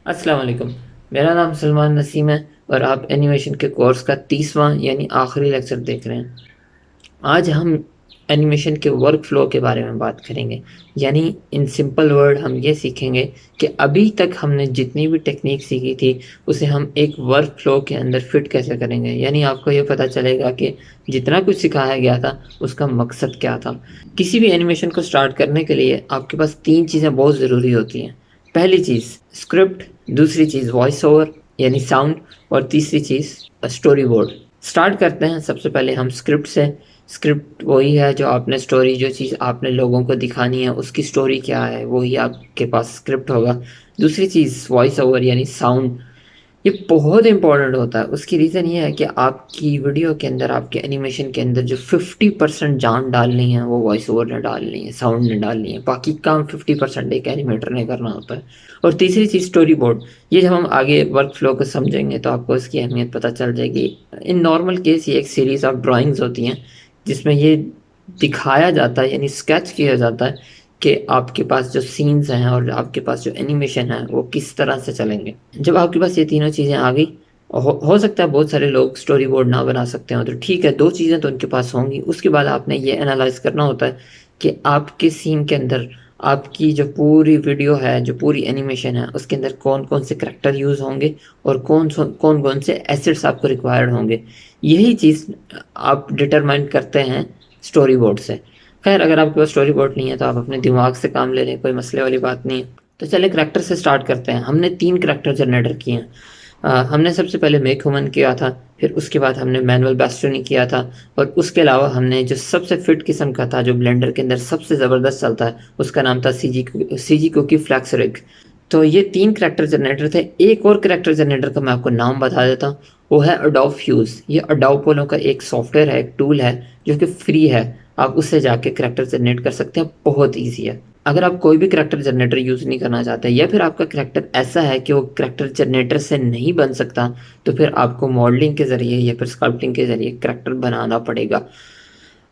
अस्सलाम वालेकुम। मेरा नाम सलमान नसीम है और आप एनिमेशन के कोर्स का 30वां यानी आखिरी लेक्चर देख रहे हैं। आज हम एनिमेशन के वर्क फ्लो के बारे में बात करेंगे। यानी इन सिंपल वर्ड हम ये सीखेंगे कि अभी तक हमने जितनी भी टेक्निक सीखी थी उसे हम एक वर्क फ्लो के अंदर फिट कैसे करेंगे। यानी आपको ये पता चलेगा कि जितना कुछ सिखाया गया था उसका मकसद क्या था। किसी भी एनिमेशन को स्टार्ट करने के लिए आपके पास 3 चीज़ें बहुत ज़रूरी होती हैं। पहली चीज़ स्क्रिप्ट, दूसरी चीज़ वॉइस ओवर यानी साउंड और तीसरी चीज़ स्टोरी बोर्ड। स्टार्ट करते हैं सबसे पहले हम स्क्रिप्ट से। स्क्रिप्ट वही है जो आपने स्टोरी, जो चीज़ आपने लोगों को दिखानी है उसकी स्टोरी क्या है, वही आपके पास स्क्रिप्ट होगा। दूसरी चीज़ वॉइस ओवर यानी साउंड। ये बहुत इंपॉर्टेंट होता है। उसकी रीज़न ये है कि आपकी वीडियो के अंदर, आपके एनिमेशन के अंदर जो 50% जान डालनी है वो वॉइस ओवर ने डालनी है, साउंड ने डालनी है। बाकी काम 50% एक एनिमेटर ने करना होता है। और तीसरी चीज़ स्टोरी बोर्ड। ये जब हम आगे वर्क फ्लो को समझेंगे तो आपको इसकी अहमियत पता चल जाएगी। इन नॉर्मल केस ये एक सीरीज़ ऑफ ड्राइंग्स होती हैं जिसमें ये दिखाया जाता है यानी स्केच किया जाता है कि आपके पास जो सीन्स हैं और आपके पास जो एनिमेशन है वो किस तरह से चलेंगे। जब आपके पास ये तीनों चीज़ें आ गई, हो सकता है बहुत सारे लोग स्टोरी बोर्ड ना बना सकते हो, तो ठीक है, 2 चीज़ें तो उनके पास होंगी। उसके बाद आपने ये एनालाइज करना होता है कि आपके सीन के अंदर आपकी जो पूरी वीडियो है, जो पूरी एनिमेशन है, उसके अंदर कौन कौन से करैक्टर यूज़ होंगे और कौन कौन से एसेट्स आपको रिक्वायर्ड होंगे। यही चीज़ आप डिटरमाइन करते हैं स्टोरी बोर्ड से। खैर, अगर आपके पास स्टोरी बोर्ड नहीं है तो आप अपने दिमाग से काम ले लें, कोई मसले वाली बात नहीं है। तो चलिए करैक्टर से स्टार्ट करते हैं। हमने 3 करैक्टर जनरेटर किए हैं। हमने सबसे पहले मेक ह्यूमन किया था, फिर उसके बाद हमने मैनुअल बैस्टोनी किया था, और उसके अलावा हमने जो सबसे फिट किस्म का था, जो ब्लेंडर के अंदर सबसे ज़बरदस्त चलता है, उसका नाम था सीजी कुकी फ्लैक्स रिग। तो ये 3 करैक्टर जनरेटर थे। एक और करैक्टर जनरेटर का मैं आपको नाम बता देता हूँ, वो है अडोब फ्यूज़। ये अडोब पोलो का एक सॉफ्टवेयर है, एक टूल है जो कि फ्री है। आप उससे जाके करैक्टर जनरेट कर सकते हैं, बहुत ईजी है। अगर आप कोई भी करैक्टर जनरेटर यूज़ नहीं करना चाहते या फिर आपका करैक्टर ऐसा है कि वो करैक्टर जनरेटर से नहीं बन सकता, तो फिर आपको मॉडलिंग के ज़रिए या फिर स्कल्पटिंग के ज़रिए करैक्टर बनाना पड़ेगा।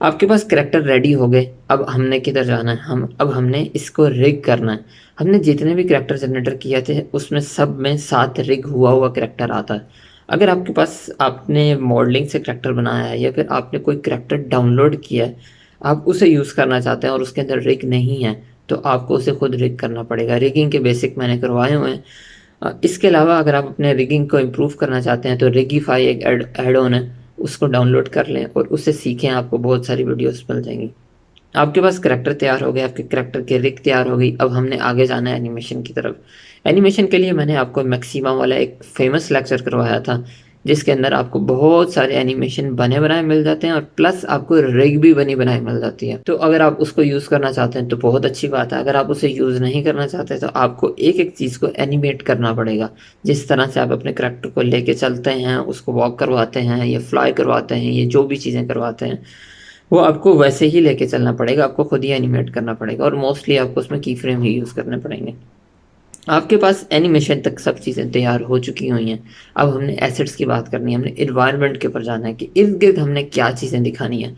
आपके पास करैक्टर रेडी हो गए। अब हमने किधर जाना है, अब हमने इसको रिग करना है। हमने जितने भी करैक्टर जनरेटर किए थे उसमें सब में साथ रिग हुआ हुआ करैक्टर आता है। अगर आपके पास, आपने मॉडलिंग से करैक्टर बनाया है या फिर आपने कोई करैक्टर डाउनलोड किया है, आप उसे यूज़ करना चाहते हैं और उसके अंदर रिग नहीं है, तो आपको उसे खुद रिग करना पड़ेगा। रिगिंग के बेसिक मैंने करवाए हुए हैं। इसके अलावा अगर आप अपने रिगिंग को इम्प्रूव करना चाहते हैं तो रिगीफाई एक एड ऑन है, उसको डाउनलोड कर लें और उससे सीखें, आपको बहुत सारी वीडियोस मिल जाएंगी। आपके पास करैक्टर तैयार हो गए, आपके करैक्टर की रिग तैयार हो गई। अब हमने आगे जाना है एनिमेशन की तरफ। एनिमेशन के लिए मैंने आपको मैक्सिमा वाला एक फेमस लेक्चर करवाया था जिसके अंदर आपको बहुत सारे एनिमेशन बने बनाए मिल जाते हैं और प्लस आपको रिग भी बनी बनाई मिल जाती है। तो अगर आप उसको यूज़ करना चाहते हैं तो बहुत अच्छी बात है। अगर आप उसे यूज़ नहीं करना चाहते तो आपको एक एक चीज़ को एनिमेट करना पड़ेगा। जिस तरह से आप अपने करैक्टर को लेके चलते हैं, उसको वॉक करवाते हैं या फ्लाई करवाते हैं, ये जो भी चीज़ें करवाते हैं वो आपको वैसे ही लेके चलना पड़ेगा। आपको खुद ही एनिमेट करना पड़ेगा और मोस्टली आपको उसमें की फ्रेम ही यूज़ करने पड़ेंगे। आपके पास एनिमेशन तक सब चीज़ें तैयार हो चुकी हुई हैं। अब हमने एसेट्स की बात करनी है, हमने इन्वायरमेंट के ऊपर जाना है कि इर्द गिर्द हमने क्या चीज़ें दिखानी है।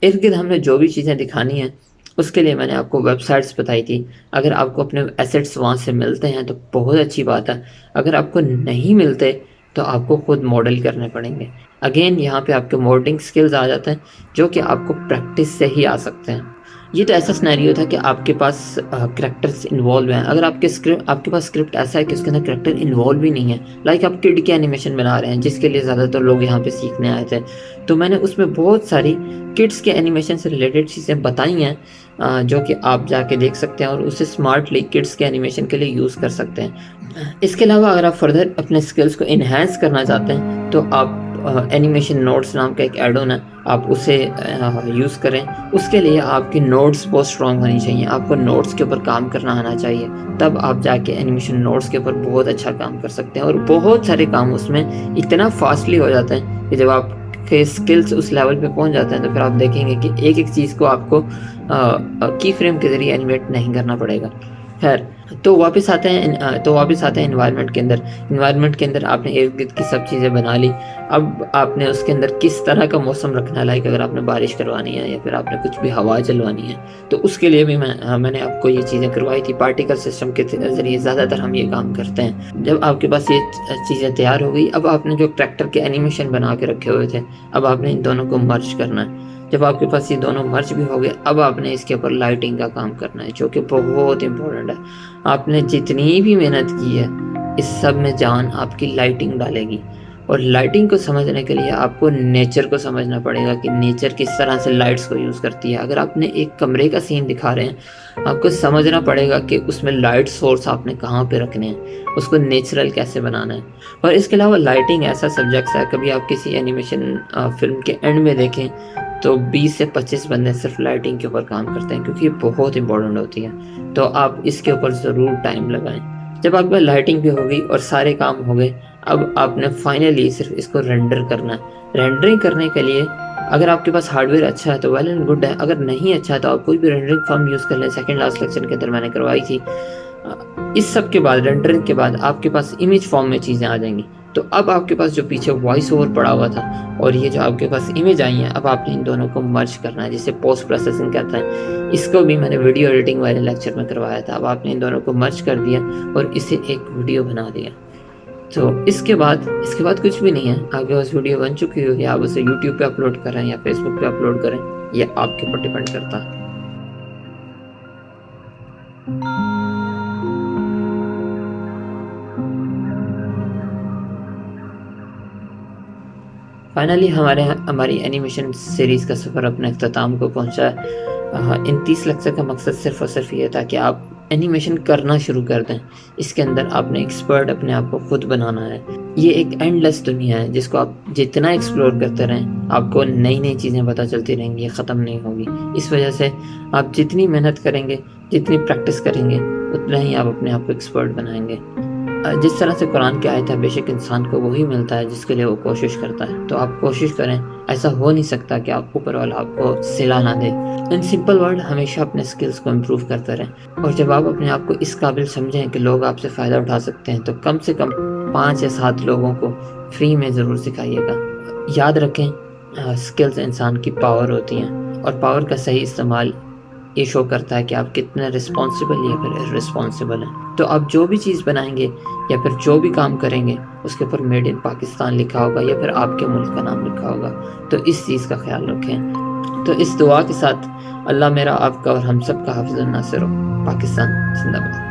इर्द गिर्द हमने जो भी चीज़ें दिखानी है उसके लिए मैंने आपको वेबसाइट्स बताई थी। अगर आपको अपने एसेट्स वहाँ से मिलते हैं तो बहुत अच्छी बात है। अगर आपको नहीं मिलते तो आपको खुद मॉडल करने पड़ेंगे। अगेन यहाँ पे आपके मॉडलिंग स्किल्स आ जाते हैं जो कि आपको प्रैक्टिस से ही आ सकते हैं। ये तो ऐसा सिनेरियो था कि आपके पास करैक्टर्स इन्वॉल्व हैं। अगर आपके पास स्क्रिप्ट ऐसा है कि उसके अंदर करैक्टर इन्वॉल्व ही नहीं है, लाइक आप किड के एनिमेशन बना रहे हैं जिसके लिए ज़्यादातर लोग यहाँ पे सीखने आए थे, तो मैंने उसमें बहुत सारी किड्स के एनिमेशन से रिलेटेड चीज़ें बताई हैं, जो कि आप जाके देख सकते हैं और उसे स्मार्टली किड्स के एनिमेशन के लिए यूज़ कर सकते हैं। इसके अलावा अगर आप फर्दर अपने स्किल्स को इन्हेंस करना चाहते हैं तो आप एनिमेशन नोट्स नाम का एक एड ऑन है, आप उसे यूज़ करें। उसके लिए आपकी नोट्स बहुत स्ट्रांग होनी चाहिए, आपको नोट्स के ऊपर काम करना आना चाहिए, तब आप जाके एनिमेशन नोट्स के ऊपर बहुत अच्छा काम कर सकते हैं। और बहुत सारे काम उसमें इतना फास्टली हो जाते हैं कि जब आपके स्किल्स उस लेवल पे पहुंच जाते हैं तो फिर आप देखेंगे कि एक एक चीज़ को आपको की फ्रेम के ज़रिए एनिमेट नहीं करना पड़ेगा। खैर, तो वापस आते हैं एनवायरनमेंट के अंदर। एनवायरनमेंट के अंदर आपने इर्द-गिर्द की सब चीज़ें बना ली। अब आपने उसके अंदर किस तरह का मौसम रखना है, लाइक अगर आपने बारिश करवानी है या फिर आपने कुछ भी हवा चलवानी है, तो उसके लिए भी मैंने आपको ये चीज़ें करवाई थी। पार्टिकल सिस्टम के ज़रिए ज़्यादातर हम ये काम करते हैं। जब आपके पास ये चीज़ें तैयार हो गई, अब आपने जो ट्रैक्टर के एनिमेशन बना के रखे हुए थे, अब आपने इन दोनों को मर्ज करना है। जब आपके पास ये दोनों मर्ज भी हो गए, अब आपने इसके ऊपर लाइटिंग का काम करना है, जो कि बहुत इम्पोर्टेंट है। आपने जितनी भी मेहनत की है, इस सब में जान आपकी लाइटिंग डालेगी। और लाइटिंग को समझने के लिए आपको नेचर को समझना पड़ेगा कि नेचर किस तरह से लाइट्स को यूज़ करती है। अगर आपने एक कमरे का सीन दिखा रहे हैं, आपको समझना पड़ेगा कि उसमें लाइट सोर्स आपने कहाँ पे रखने हैं, उसको नेचुरल कैसे बनाना है। और इसके अलावा लाइटिंग ऐसा सब्जेक्ट है, कभी आप किसी एनिमेशन फिल्म के एंड में देखें तो 20 से 25 बंदे सिर्फ लाइटिंग के ऊपर काम करते हैं, क्योंकि ये बहुत इंपॉर्टेंट होती है। तो आप इसके ऊपर ज़रूर टाइम लगाएं। जब आपके लाइटिंग भी हो गई और सारे काम हो गए, अब आपने फाइनली सिर्फ इसको रेंडर करना है। रेंडरिंग करने के लिए अगर आपके पास हार्डवेयर अच्छा है तो वेल एंड गुड है, अगर नहीं अच्छा है तो आप कोई भी रेंडरिंग फर्म यूज़ कर लें। सेकंड लास्ट लेक्चर के अंदर मैंने करवाई थी। इस सब के बाद, रेंडरिंग के बाद, आपके पास इमेज फॉर्म में चीज़ें आ जाएंगी। तो अब आपके पास जो पीछे वॉइस ओवर पड़ा हुआ था और ये जो आपके पास इमेज आई है, अब आपने इन दोनों को मर्ज करना है, जिसे पोस्ट प्रोसेसिंग कहता है। इसको भी मैंने वीडियो एडिटिंग वाले लेक्चर में करवाया था। अब आपने इन दोनों को मर्ज कर दिया और इसे एक वीडियो बना दिया। तो इसके बाद कुछ भी नहीं है। आपके पास वीडियो बन चुकी होगी, आप उसे यूट्यूब पे अपलोड करें या फेसबुक पे अपलोड करें, ये आपके ऊपर डिपेंड करता है। फाइनली हमारी एनिमेशन सीरीज़ का सफ़र अपने अख्ताम को पहुंचा है। इन 30 लेक्चर का मकसद सिर्फ़ और सिर्फ ये था कि आप एनिमेशन करना शुरू कर दें। इसके अंदर आपने एक्सपर्ट अपने आप को खुद बनाना है। ये एक एंडलेस दुनिया है, जिसको आप जितना एक्सप्लोर करते रहें, आपको नई नई चीज़ें पता चलती रहेंगी, ये ख़त्म नहीं होगी। इस वजह से आप जितनी मेहनत करेंगे, जितनी प्रैक्टिस करेंगे, उतना ही आप अपने आप को एक्सपर्ट बनाएंगे। जिस तरह से कुरान की आयत है, बेशक इंसान को वही मिलता है जिसके लिए वो कोशिश करता है। तो आप कोशिश करें। ऐसा हो नहीं सकता कि आप ऊपर वाला आपको सिला ना दे। इन सिंपल वर्ड, हमेशा अपने स्किल्स को इम्प्रूव करते रहें। और जब आप अपने आप को इस काबिल समझें कि लोग आपसे फ़ायदा उठा सकते हैं, तो कम से कम 5 या 7 लोगों को फ्री में ज़रूर सिखाइएगा। याद रखें, स्किल्स इंसान की पावर होती हैं, और पावर का सही इस्तेमाल ये शो करता है कि आप कितने रिस्पॉन्सिबल या फिर इर्रिस्पॉन्सिबल हैं। तो आप जो भी चीज़ बनाएंगे या फिर जो भी काम करेंगे, उसके ऊपर मेड इन पाकिस्तान लिखा होगा या फिर आपके मुल्क का नाम लिखा होगा। तो इस चीज़ का ख्याल रखें। तो इस दुआ के साथ अल्लाह मेरा, आपका और हम सब का हाफ़िज़ नासिर हो। पाकिस्तान जिंदाबाद।